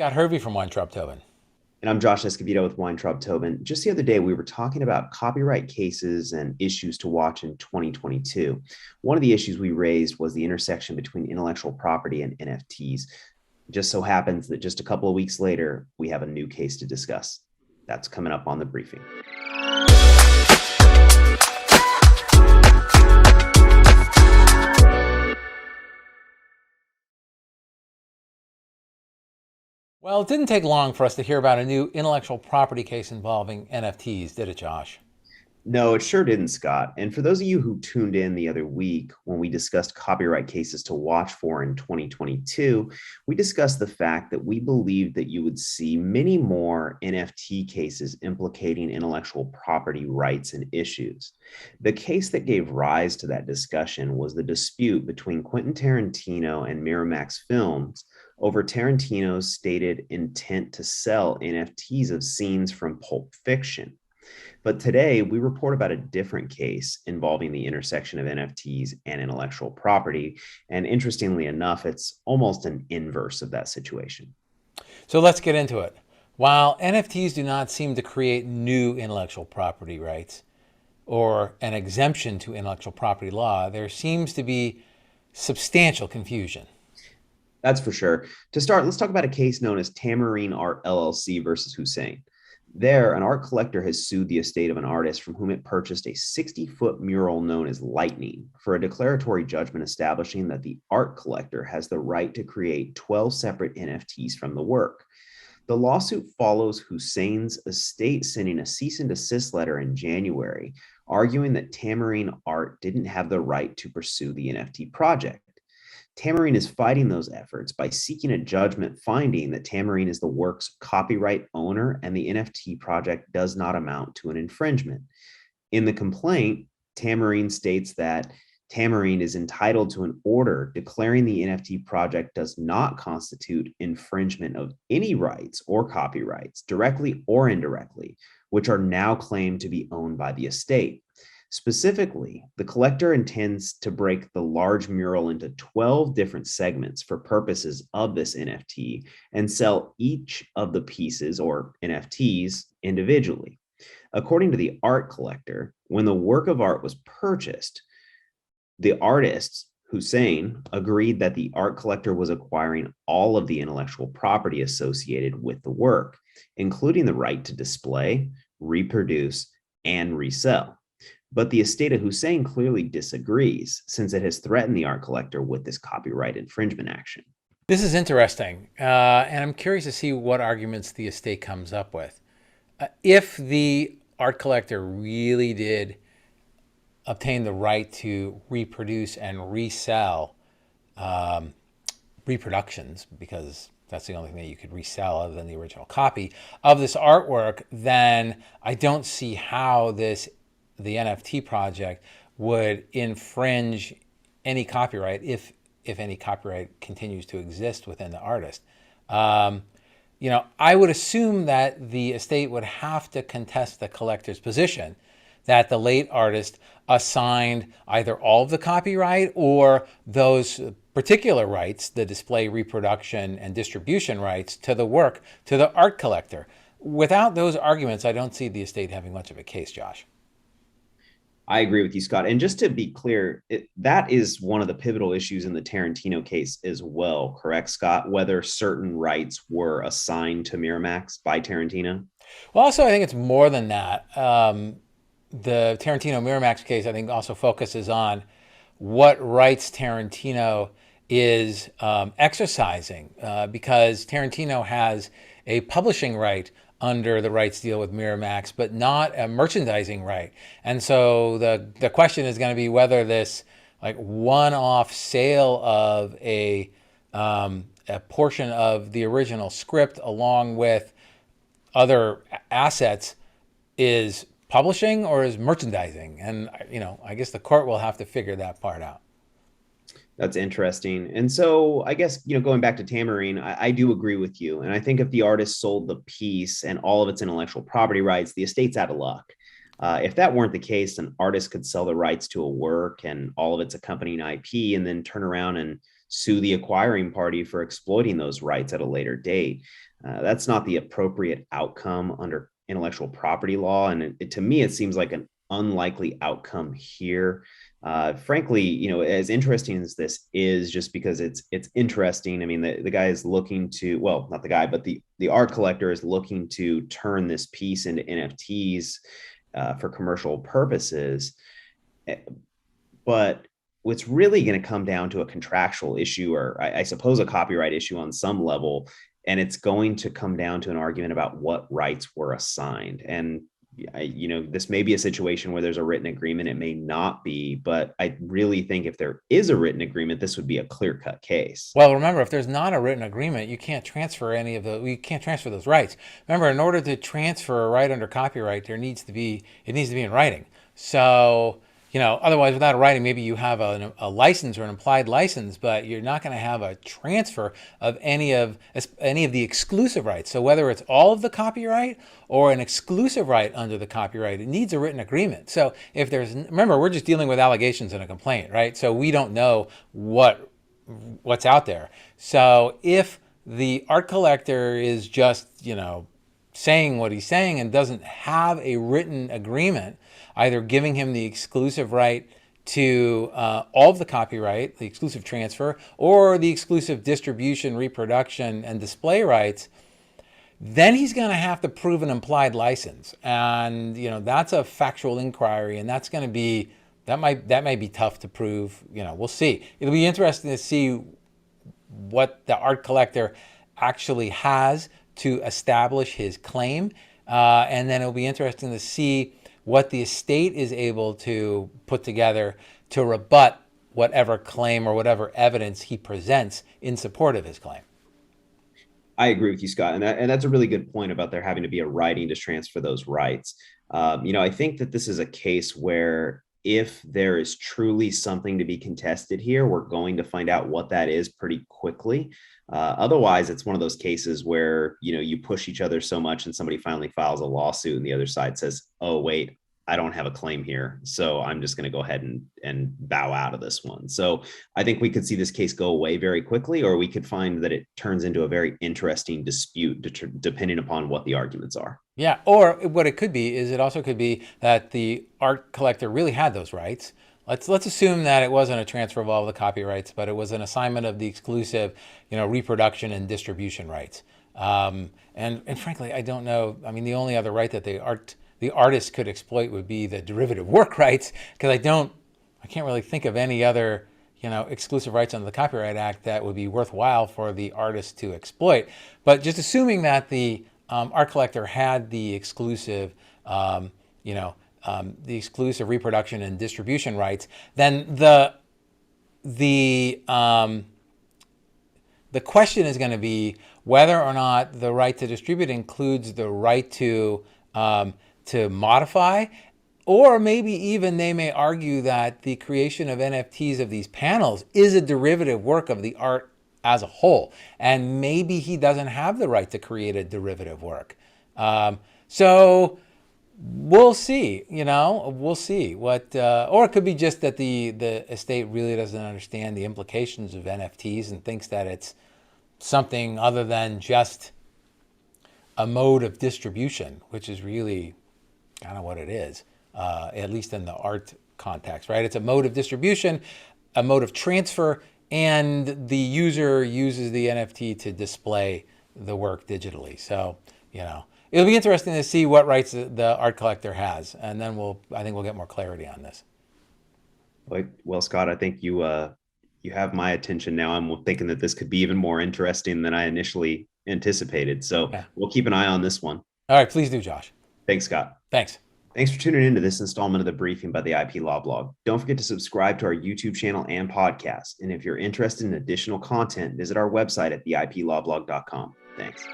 Scott Hervey from Weintraub Tobin. And I'm Josh Escovedo with Weintraub Tobin. Just the other day, we were talking about copyright cases and issues to watch in 2022. One of the issues we raised was the intersection between intellectual property and NFTs. It just so happens that just a couple of weeks later, we have a new case to discuss. That's coming up on the briefing. Well, it didn't take long for us to hear about a new intellectual property case involving NFTs, did it, Josh? No, it sure didn't, Scott. And for those of you who tuned in the other week when we discussed copyright cases to watch for in 2022, we discussed the fact that we believed that you would see many more NFT cases implicating intellectual property rights and issues. The case that gave rise to that discussion was the dispute between Quentin Tarantino and Miramax Films over Tarantino's stated intent to sell NFTs of scenes from Pulp Fiction. But today, we report about a different case involving the intersection of NFTs and intellectual property. And interestingly enough, it's almost an inverse of that situation. So let's get into it. While NFTs do not seem to create new intellectual property rights or an exemption to intellectual property law, there seems to be substantial confusion. That's for sure. To start, let's talk about a case known as Tamarine Art LLC versus Hussein. There, an art collector has sued the estate of an artist from whom it purchased a 60-foot mural known as Lightning for a declaratory judgment establishing that the art collector has the right to create 12 separate NFTs from the work. The lawsuit follows Hussein's estate sending a cease and desist letter in January, arguing that Tamarine Art didn't have the right to pursue the NFT project. Tamarine is fighting those efforts by seeking a judgment finding that Tamarine is the work's copyright owner and the NFT project does not amount to an infringement. In the complaint, Tamarine states that Tamarine is entitled to an order declaring the NFT project does not constitute infringement of any rights or copyrights, directly or indirectly, which are now claimed to be owned by the estate. Specifically, the collector intends to break the large mural into 12 different segments for purposes of this NFT and sell each of the pieces or NFTs individually. According to the art collector, when the work of art was purchased, the artist, Hussein, agreed that the art collector was acquiring all of the intellectual property associated with the work, including the right to display, reproduce, and resell. But the estate of Hussein clearly disagrees, since it has threatened the art collector with this copyright infringement action. This is interesting, and I'm curious to see what arguments the estate comes up with. If the art collector really did obtain the right to reproduce and resell reproductions, because that's the only thing that you could resell other than the original copy of this artwork, then I don't see how the NFT project would infringe any copyright if any copyright continues to exist within the artist. I would assume that the estate would have to contest the collector's position that the late artist assigned either all of the copyright or those particular rights, the display, reproduction, and distribution rights to the work, to the art collector. Without those arguments, I don't see the estate having much of a case, Josh. I agree with you, Scott. And just to be clear, that is one of the pivotal issues in the Tarantino case as well, correct, Scott? Whether certain rights were assigned to Miramax by Tarantino? Well, also, I think it's more than that. The Tarantino Miramax case, I think, also focuses on what rights Tarantino is exercising, because Tarantino has a publishing right under the rights deal with Miramax, but not a merchandising right. And so the question is going to be whether this like one-off sale of a portion of the original script along with other assets is publishing or is merchandising. And I guess the court will have to figure that part out. That's interesting. And so I guess, going back to Tamarine, I do agree with you. And I think if the artist sold the piece and all of its intellectual property rights, the estate's out of luck. If that weren't the case, an artist could sell the rights to a work and all of its accompanying IP and then turn around and sue the acquiring party for exploiting those rights at a later date. That's not the appropriate outcome under intellectual property law. And to me, it seems like an unlikely outcome here. Frankly, as interesting as this is, just because it's interesting. I mean, the guy is looking to, well, not the guy, but the art collector is looking to turn this piece into NFTs for commercial purposes. But what's really going to come down to a contractual issue, or I suppose a copyright issue on some level, and it's going to come down to an argument about what rights were assigned. And this may be a situation where there's a written agreement. It may not be, but I really think if there is a written agreement, this would be a clear-cut case. Well, remember, if there's not a written agreement, you can't transfer you can't transfer those rights. Remember, in order to transfer a right under copyright, it needs to be in writing. So, otherwise, without a writing, maybe you have a license or an implied license, but you're not going to have a transfer of any of the exclusive rights. So whether it's all of the copyright or an exclusive right under the copyright, it needs a written agreement. So remember, we're just dealing with allegations in a complaint, right? So we don't know what's out there. So if the art collector is just, saying what he's saying and doesn't have a written agreement, either giving him the exclusive right to all of the copyright, the exclusive transfer, or the exclusive distribution, reproduction, and display rights, then he's going to have to prove an implied license. And, that's a factual inquiry, and that might be tough to prove. We'll see. It'll be interesting to see what the art collector actually has to establish his claim. And then it'll be interesting to see what the estate is able to put together to rebut whatever claim or whatever evidence he presents in support of his claim. I agree with you, Scott. And that's a really good point about there having to be a writing to transfer those rights. I think that this is a case where if there is truly something to be contested here, we're going to find out what that is pretty quickly. Otherwise, it's one of those cases where, you push each other so much and somebody finally files a lawsuit and the other side says, oh, wait, I don't have a claim here, so I'm just going to go ahead and bow out of this one. So I think we could see this case go away very quickly, or we could find that it turns into a very interesting dispute depending upon what the arguments are. Yeah, or what it could be is it also could be that the art collector really had those rights. Let's assume that it wasn't a transfer of all of the copyrights, but it was an assignment of the exclusive, reproduction and distribution rights. And frankly, I don't know. I mean, the only other right that the artist could exploit would be the derivative work rights, because I can't really think of any other, exclusive rights under the Copyright Act that would be worthwhile for the artist to exploit. But just assuming that the art collector had the exclusive, the exclusive reproduction and distribution rights, then the question is going to be whether or not the right to distribute includes the right to modify, or maybe even they may argue that the creation of NFTs of these panels is a derivative work of the art as a whole, and maybe he doesn't have the right to create a derivative work. So we'll see, we'll see what, or it could be just that the estate really doesn't understand the implications of NFTs and thinks that it's something other than just a mode of distribution, which is really kind of what it is, at least in the art context, right? It's a mode of distribution, a mode of transfer, and the user uses the NFT to display the work digitally. So, it'll be interesting to see what rights the art collector has, and then I think we'll get more clarity on this. Well, Scott, I think you have my attention now. I'm thinking that this could be even more interesting than I initially anticipated. So yeah, we'll keep an eye on this one. All right, please do, Josh. Thanks, Scott. Thanks. Thanks for tuning into this installment of the Briefing by the IP Law Blog. Don't forget to subscribe to our YouTube channel and podcast. And if you're interested in additional content, visit our website at theiplawblog.com. Thanks.